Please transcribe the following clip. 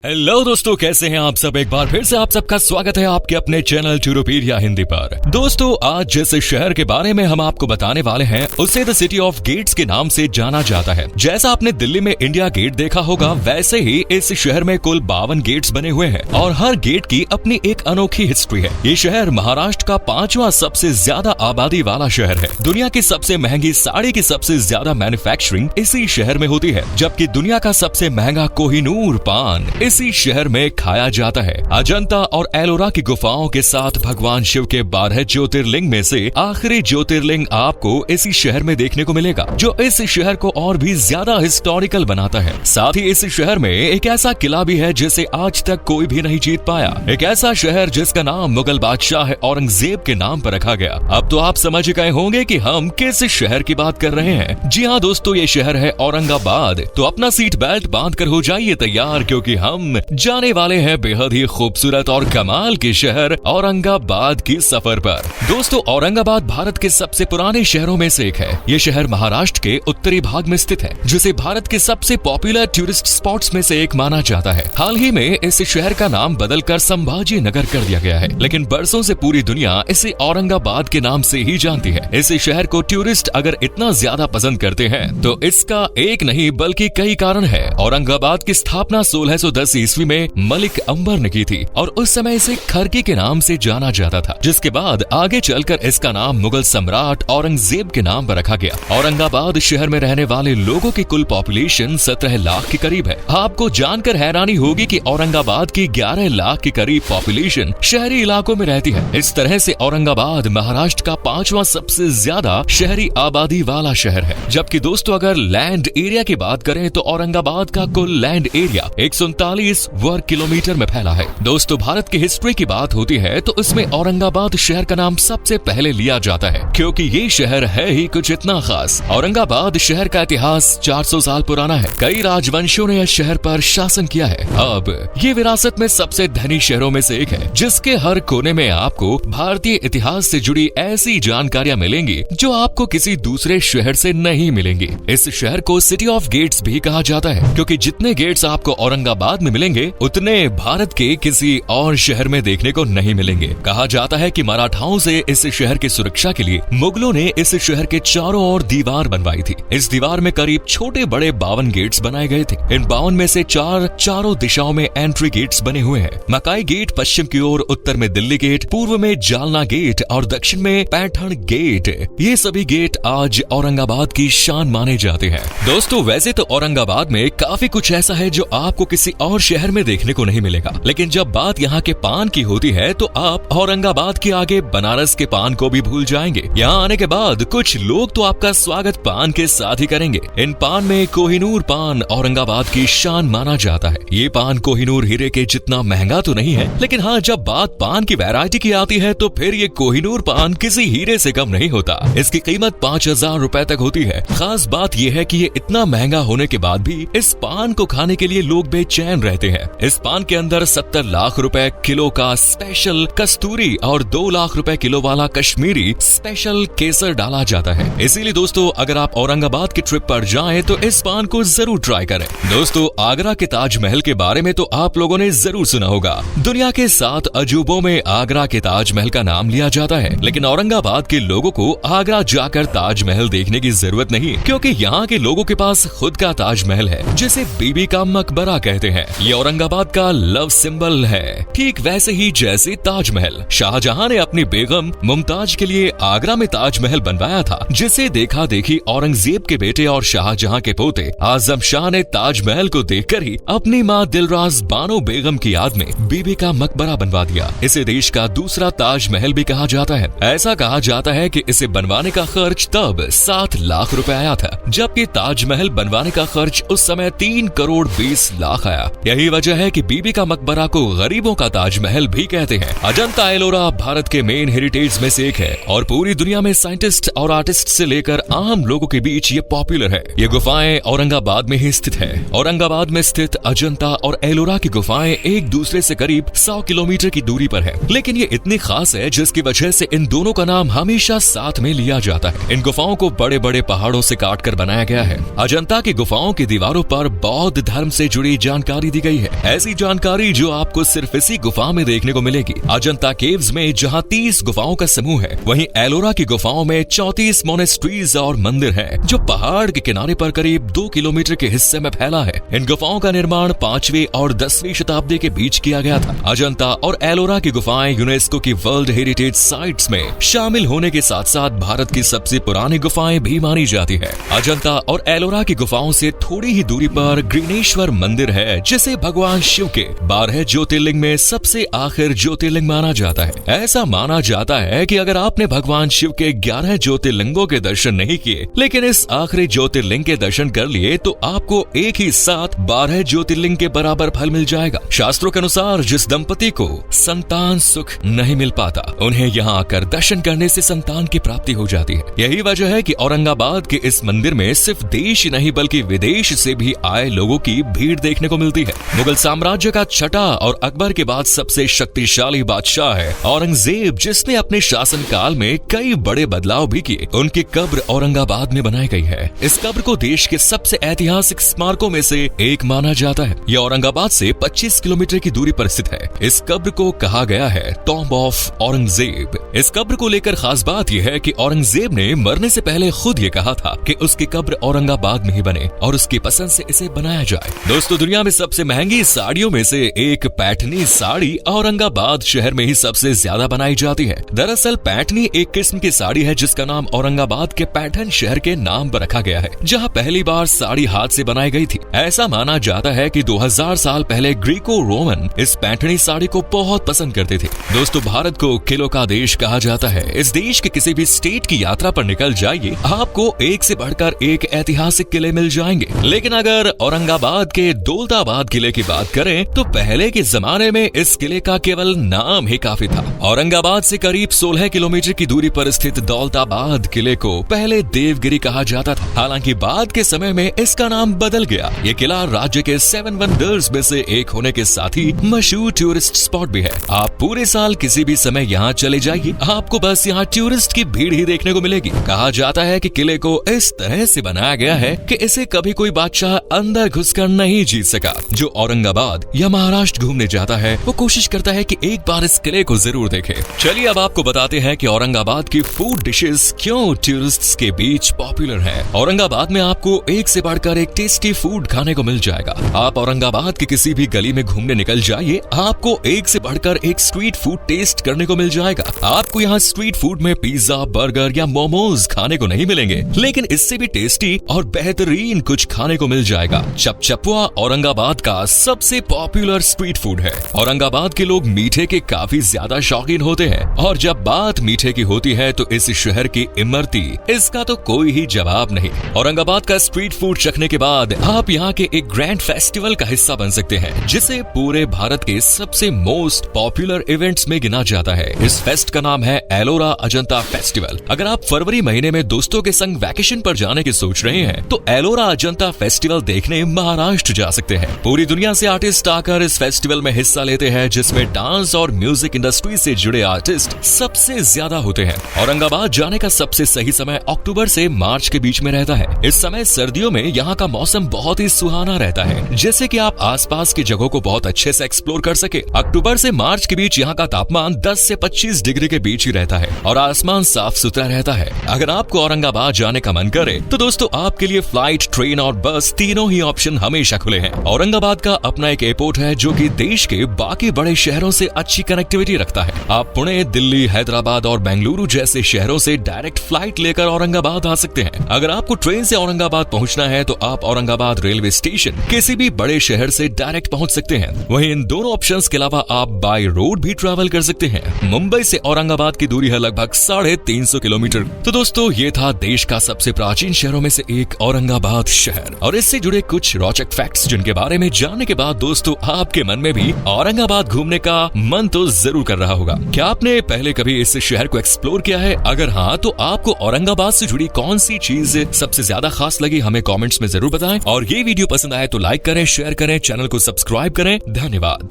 Hello दोस्तों, कैसे हैं आप सब। एक बार फिर से आप सबका स्वागत है आपके अपने चैनल टूरोपीडिया हिंदी पर। दोस्तों, आज जिस शहर के बारे में हम आपको बताने वाले हैं उसे द सिटी ऑफ गेट्स के नाम से जाना जाता है। जैसा आपने दिल्ली में इंडिया गेट देखा होगा, वैसे ही इस शहर में कुल 52 गेट्स बने हुए हैं और हर गेट की अपनी एक अनोखी हिस्ट्री है। ये शहर महाराष्ट्र का 5वां सबसे ज्यादा आबादी वाला शहर है। दुनिया की सबसे महंगी साड़ी की सबसे ज्यादा मैन्युफैक्चरिंग इसी शहर में होती है, जबकि दुनिया का सबसे महंगा कोहिनूर पान इसी शहर में खाया जाता है। अजंता और एलोरा की गुफाओं के साथ भगवान शिव के 12 ज्योतिर्लिंग में से आखिरी ज्योतिर्लिंग आपको इसी शहर में देखने को मिलेगा, जो इस शहर को और भी ज्यादा हिस्टोरिकल बनाता है। साथ ही इस शहर में एक ऐसा किला भी है जिसे आज तक कोई भी नहीं जीत पाया। एक ऐसा शहर जिसका नाम मुगल बादशाह औरंगजेब के नाम पर रखा गया। अब तो आप समझ गए होंगे कि हम किस शहर की बात कर रहे हैं। जी हाँ दोस्तों, ये शहर है औरंगाबाद। तो अपना सीट बेल्ट बांध कर हो जाइए तैयार, क्योंकि हम जाने वाले हैं बेहद ही खूबसूरत और कमाल के शहर औरंगाबाद की सफर पर। दोस्तों, औरंगाबाद भारत के सबसे पुराने शहरों में से एक है। ये शहर महाराष्ट्र के उत्तरी भाग में स्थित है, जिसे भारत के सबसे पॉपुलर टूरिस्ट स्पॉट्स में से एक माना जाता है। हाल ही में इस शहर का नाम बदलकर संभाजी नगर कर दिया गया है, लेकिन बरसों से पूरी दुनिया इसे औरंगाबाद के नाम से ही जानती है। इस शहर को टूरिस्ट अगर इतना ज्यादा पसंद करते हैं तो इसका एक नहीं बल्कि कई कारण है। औरंगाबाद की स्थापना 1610 ईस्वी में मलिक अंबर ने की थी और उस समय इसे खरकी के नाम से जाना जाता था, जिसके बाद आगे चलकर इसका नाम मुगल सम्राट औरंगजेब के नाम पर रखा गया। औरंगाबाद शहर में रहने वाले लोगों की कुल पॉपुलेशन 17 लाख के करीब है। आपको जानकर हैरानी होगी कि औरंगाबाद की 11 लाख के करीब पॉपुलेशन शहरी इलाकों में रहती है। इस तरह से औरंगाबाद महाराष्ट्र का 5वां सबसे ज्यादा शहरी आबादी वाला शहर है। जबकि दोस्तों, अगर लैंड एरिया की बात करें तो औरंगाबाद का कुल लैंड एरिया 139 वर्ग किलोमीटर में फैला है। दोस्तों, भारत की हिस्ट्री की बात होती है तो इसमें औरंगाबाद शहर का नाम सबसे पहले लिया जाता है, क्योंकि ये शहर है ही कुछ इतना खास। औरंगाबाद शहर का इतिहास 400 साल पुराना है। कई राजवंशों ने इस शहर पर शासन किया है। अब ये विरासत में सबसे धनी शहरों में से एक है, जिसके हर कोने में आपको भारतीय इतिहास से जुड़ी ऐसी जानकारियां मिलेंगी जो आपको किसी दूसरे शहर से नहीं मिलेंगी। इस शहर को सिटी ऑफ गेट्स भी कहा जाता है, क्योंकि जितने गेट्स आपको औरंगाबाद में मिलेंगे उतने भारत के किसी और शहर में देखने को नहीं मिलेंगे। कहा जाता है कि मराठाओं से इस शहर की सुरक्षा के लिए मुगलों ने इस शहर के चारों ओर दीवार बनवाई थी। इस दीवार में करीब छोटे बड़े 52 गेट्स बनाए गए थे। इन 52 में से चारों दिशाओं में एंट्री गेट्स बने हुए हैं। मकाई गेट पश्चिम की ओर, उत्तर में दिल्ली गेट, पूर्व में जालना गेट और दक्षिण में पैठण गेट। ये सभी गेट आज औरंगाबाद की शान माने जाते हैं। दोस्तों, वैसे तो औरंगाबाद में काफी कुछ ऐसा है जो आपको किसी और शहर में देखने को नहीं मिलेगा, लेकिन जब बात यहाँ के पान की होती है तो आप औरंगाबाद के आगे बनारस के पान को भी भूल जाएंगे। यहाँ आने के बाद कुछ लोग तो आपका स्वागत पान के साथ ही करेंगे। इन पान में कोहिनूर पान औरंगाबाद की शान माना जाता है। ये पान कोहिनूर हीरे के जितना महंगा तो नहीं है, लेकिन हाँ, जब बात पान की वैरायटी की आती है तो फिर ये कोहिनूर पान किसी हीरे से कम नहीं होता। इसकी कीमत 5000 रुपए तक होती है। खास बात यह है कि ये इतना महंगा होने के बाद भी इस पान को खाने के लिए लोग बेचैन रहते हैं। इस पान के अंदर 70 लाख रुपए किलो का स्पेशल कस्तूरी और 2 लाख रुपए किलो वाला कश्मीरी स्पेशल केसर डाला जाता है। इसीलिए दोस्तों, अगर आप औरंगाबाद की ट्रिप पर जाएं तो इस पान को जरूर ट्राई करें। दोस्तों, आगरा के ताजमहल के बारे में तो आप लोगों ने जरूर सुना होगा। दुनिया के 7 अजूबों में आगरा के ताजमहल का नाम लिया जाता है, लेकिन औरंगाबाद के लोगों को आगरा जाकर ताजमहल देखने की जरूरत नहीं, क्योंकि यहाँ के लोगों के पास खुद का ताजमहल है, जिसे बीबी का मकबरा कहते हैं। ये औरंगाबाद का लव सिंबल है, ठीक वैसे ही जैसे ताजमहल। शाहजहां ने अपनी बेगम मुमताज के लिए आगरा में ताजमहल बनवाया था, जिसे देखा देखी औरंगजेब के बेटे और शाहजहां के पोते आजम शाह ने ताजमहल को देखकर ही अपनी माँ दिलराज बानो बेगम की याद में बीबी का मकबरा बनवा दिया। इसे देश का दूसरा ताजमहल भी कहा जाता है। ऐसा कहा जाता है कि इसे बनवाने का खर्च तब 7 लाख रुपए आया था, जबकि ताजमहल बनवाने का खर्च उस समय 3 करोड़ 20 लाख आया। यही वजह है कि बीबी का मकबरा को गरीबों का ताजमहल भी कहते हैं। अजंता एलोरा भारत के मेन हेरिटेज में से एक है और पूरी दुनिया में साइंटिस्ट और आर्टिस्ट से लेकर आम लोगों के बीच ये पॉपुलर है। ये गुफाएं औरंगाबाद में ही स्थित है। औरंगाबाद में स्थित अजंता और एलोरा की गुफाएं एक दूसरे से करीब 100 किलोमीटर की दूरी पर है, लेकिन ये इतनी खास है जिसकी वजह से इन दोनों का नाम हमेशा साथ में लिया जाता है। इन गुफाओं को बड़े बड़े पहाड़ों से काट कर बनाया गया है। अजंता की गुफाओं की दीवारों पर बौद्ध धर्म से जुड़ी जानकारी जानकारी दी गई है। ऐसी जानकारी जो आपको सिर्फ इसी गुफा में देखने को मिलेगी। अजंता केव्स में जहाँ 30 गुफाओं का समूह है, वहीं एलोरा की गुफाओं में 34 मोनेस्ट्रीज और मंदिर है जो पहाड़ के किनारे पर करीब 2 किलोमीटर के हिस्से में फैला है। इन गुफाओं का निर्माण 5वीं और 10वीं शताब्दी के बीच किया गया था। अजंता और एलोरा की गुफाएं यूनेस्को की वर्ल्ड हेरिटेज साइट्स में शामिल होने के साथ साथ भारत की सबसे पुरानी गुफाएं भी मानी जाती है। अजंता और एलोरा की गुफाओं से थोड़ी ही दूरी पर ग्रीनेश्वर मंदिर है, जिसे भगवान शिव के 12 ज्योतिर्लिंग में सबसे आखिर ज्योतिर्लिंग माना जाता है। ऐसा माना जाता है कि अगर आपने भगवान शिव के 11 ज्योतिर्लिंगों के दर्शन नहीं किए, लेकिन इस आखिरी ज्योतिर्लिंग के दर्शन कर लिए, तो आपको एक ही साथ 12 ज्योतिर्लिंग के बराबर फल मिल जाएगा। शास्त्रों के अनुसार जिस दंपति को संतान सुख नहीं मिल पाता, उन्हें यहाँ आकर दर्शन करने से संतान की प्राप्ति हो जाती है। यही वजह है कि औरंगाबाद के इस मंदिर में सिर्फ देश ही नहीं बल्कि विदेश से भी आए लोगों की भीड़ देखने को मिलती है। मुगल साम्राज्य का छठा और अकबर के बाद सबसे शक्तिशाली बादशाह है औरंगजेब, जिसने अपने शासन काल में कई बड़े बदलाव भी किए। उनकी कब्र औरंगाबाद में बनाई गई है। इस कब्र को देश के सबसे ऐतिहासिक स्मारकों में से एक माना जाता है। यह औरंगाबाद से 25 किलोमीटर की दूरी पर स्थित है। इस कब्र को कहा गया है टॉम्ब ऑफ औरंगजेब। इस कब्र को लेकर खास बात यह है कि औरंगजेब ने मरने से पहले खुद ये कहा था कि उसकी कब्र औरंगाबाद में ही बने और उसकी पसंद से इसे बनाया जाए। दोस्तों, दुनिया में सबसे महंगी साड़ियों में से एक पैठनी साड़ी औरंगाबाद शहर में ही सबसे ज्यादा बनाई जाती है। दरअसल पैठनी एक किस्म की साड़ी है जिसका नाम औरंगाबाद के पैठन शहर के नाम पर रखा गया है, जहां पहली बार साड़ी हाथ से बनाई गई थी। ऐसा माना जाता है कि 2000 साल पहले ग्रीको रोमन इस पैठनी साड़ी को बहुत पसंद करते थे। दोस्तों, भारत को किलों का देश कहा जाता है। इस देश के किसी भी स्टेट की यात्रा पर निकल जाइए, आपको एक से बढ़कर एक ऐतिहासिक किले मिल जाएंगे। लेकिन अगर औरंगाबाद के दौलताबाद किले की बात करें तो पहले के जमाने में इस किले का केवल नाम ही काफी था। औरंगाबाद से करीब 16 किलोमीटर की दूरी पर स्थित दौलताबाद किले को पहले देवगिरी कहा जाता था। हालांकि बाद के समय में इसका नाम बदल गया। ये किला राज्य के 7 वंडर्स में से एक होने के साथ ही मशहूर टूरिस्ट स्पॉट भी है। आप पूरे साल किसी भी समय यहाँ चले जाइए, आपको बस यहाँ टूरिस्ट की भीड़ ही देखने को मिलेगी। कहा जाता है कि किले को इस तरह से बनाया गया है कि इसे कभी कोई बादशाह अंदर घुसकर नहीं जीत सका। जो औरंगाबाद या महाराष्ट्र घूमने जाता है वो कोशिश करता है कि एक बार इस किले को जरूर देखे। चलिए अब आपको बताते हैं कि औरंगाबाद की फूड डिशेस क्यों टूरिस्ट्स के बीच पॉपुलर है। औरंगाबाद में आपको एक से बढ़कर एक टेस्टी फूड खाने को मिल जाएगा। आप औरंगाबाद की किसी भी गली में घूमने निकल जाइए, आपको एक से बढ़कर एक स्ट्रीट फूड टेस्ट करने को मिल जाएगा। आपको यहाँ स्ट्रीट फूड में पिज्जा, बर्गर या मोमोज खाने को नहीं मिलेंगे, लेकिन इससे भी टेस्टी और बेहतरीन कुछ खाने को मिल जाएगा। चपचपुआ औरंगाबाद का सबसे पॉपुलर स्ट्रीट फूड है। औरंगाबाद के लोग मीठे के काफी ज्यादा शौकीन होते हैं और जब बात मीठे की होती है तो इस शहर की इमरती, इसका तो कोई ही जवाब नहीं। औरंगाबाद का स्ट्रीट फूड चखने के बाद आप यहाँ के एक ग्रैंड फेस्टिवल का हिस्सा बन सकते हैं, जिसे पूरे भारत के सबसे मोस्ट पॉपुलर इवेंट्स में गिना जाता है। इस फेस्ट का नाम है एलोरा अजंता फेस्टिवल। अगर आप फरवरी महीने में दोस्तों के संग वैकेशन पर जाने की सोच रहे हैं तो एलोरा अजंता फेस्टिवल देखने महाराष्ट्र जा सकते हैं। पूरी दुनिया से आर्टिस्ट आकर इस फेस्टिवल में हिस्सा लेते हैं, जिसमें डांस और म्यूजिक इंडस्ट्री से जुड़े आर्टिस्ट सबसे ज्यादा होते हैं। औरंगाबाद जाने का सबसे सही समय अक्टूबर से मार्च के बीच में रहता है। इस समय सर्दियों में यहाँ का मौसम बहुत ही सुहाना रहता है, जैसे कि आप आसपास की जगहों को बहुत अच्छे से एक्सप्लोर कर सके। अक्टूबर से मार्च के बीच यहाँ का तापमान 10 से 25 डिग्री के बीच ही रहता है और आसमान साफ सुथरा रहता है। अगर आपको औरंगाबाद जाने का मन करे तो दोस्तों आपके लिए फ्लाइट, ट्रेन और बस तीनों ही ऑप्शन हमेशा खुले हैं। औरंगाबाद का अपना एक एयरपोर्ट है जो कि देश के बाकी बड़े शहरों से अच्छी कनेक्टिविटी रखता है। आप पुणे, दिल्ली, हैदराबाद और बेंगलुरु जैसे शहरों से डायरेक्ट फ्लाइट लेकर औरंगाबाद आ सकते हैं। अगर आपको ट्रेन से औरंगाबाद पहुंचना है तो आप औरंगाबाद रेलवे स्टेशन किसी भी बड़े शहर से डायरेक्ट पहुंच सकते हैं। वहीं इन दोनों ऑप्शंस के अलावा आप बाय रोड भी ट्रैवल कर सकते हैं। मुंबई से औरंगाबाद की दूरी है लगभग 350 किलोमीटर। तो दोस्तों ये था देश का सबसे प्राचीन शहरों में से एक औरंगाबाद शहर और इससे जुड़े कुछ रोचक फैक्ट्स, जिनके बारे में जानने के बाद दोस्तों आपके मन में भी औरंगाबाद घूमने का मन तो जरूर कर रहा होगा। क्या आपने पहले कभी इस शहर को एक्सप्लोर किया है? अगर हाँ तो आपको औरंगाबाद से जुड़ी कौन सी चीज सबसे ज्यादा खास लगी हमें कमेंट्स में जरूर बताएं। और ये वीडियो पसंद आए तो लाइक करें, शेयर करें, चैनल को सब्सक्राइब करें। धन्यवाद।